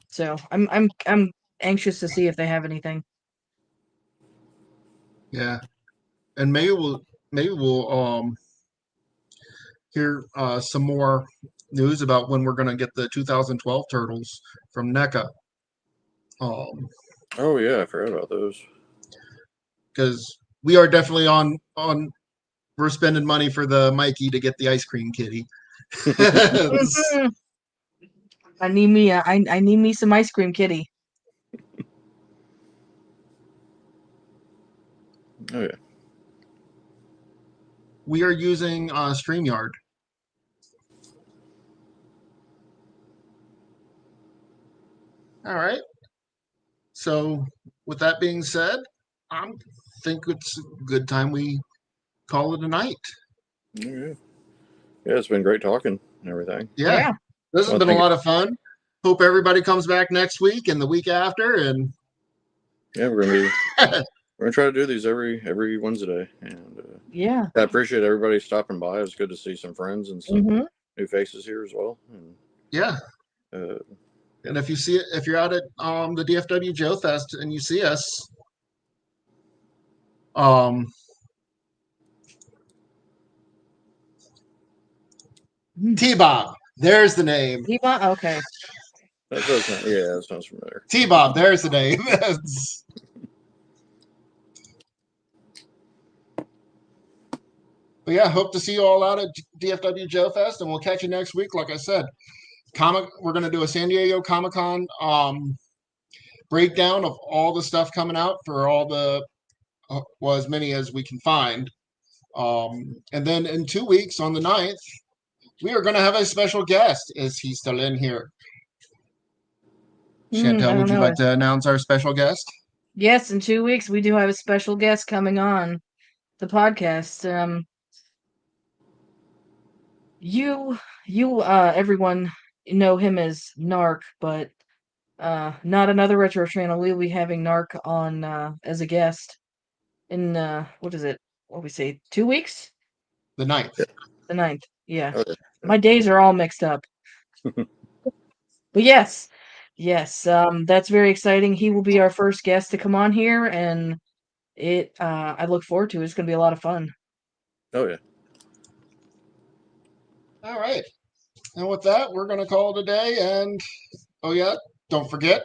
So I'm anxious to see if they have anything. Yeah, and maybe we'll hear some more news about when we're going to get the 2012 turtles from NECA. Oh yeah, I forgot about those. Because we are definitely on we're spending money for the Mikey to get the ice cream kitty. I need me some ice cream kitty. Oh yeah. We are using StreamYard. All right. So with that being said, I think it's a good time we call it a night. Oh, yeah. Yeah, it's been great talking and everything. Yeah. This has Well, been a thank you. lot of fun. Hope everybody comes back next week and the week after. And Yeah, we're gonna try to do these every Wednesday, and Yeah. I appreciate everybody stopping by. It was good to see some friends and some new faces here as well. And yeah. uh, And if you're out at the DFW Joe Fest and you see us, T-Bob, there's the name. Okay. that doesn't. Yeah, that sounds familiar. T-Bob, there's the name. But yeah, hope to see you all out at DFW Joe Fest, and we'll catch you next week. Like I said, we're going to do a San Diego Comic-Con breakdown of all the stuff coming out for all the well, as many as we can find. And then in 2 weeks on the 9th, we are going to have a special guest. Is he still in here? Chantel, would you like to announce our special guest? Yes, in 2 weeks we do have a special guest coming on the podcast. Everyone know him as Narc, but not another retro channel. We'll be having Narc on as a guest in what is it? What we say? 2 weeks? The 9th. The 9th. Yeah. Okay. My days are all mixed up. But yes, that's very exciting. He will be our first guest to come on here, and I look forward to it. It's going to be a lot of fun. Oh yeah. All right. And with that, we're going to call it a day. And oh yeah, don't forget.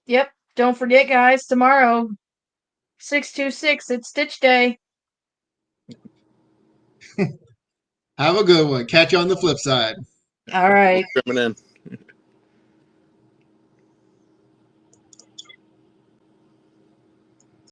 Yep. Don't forget, guys. Tomorrow, 626. It's Stitch Day. Have a good one. Catch you on the flip side. All right. Coming in.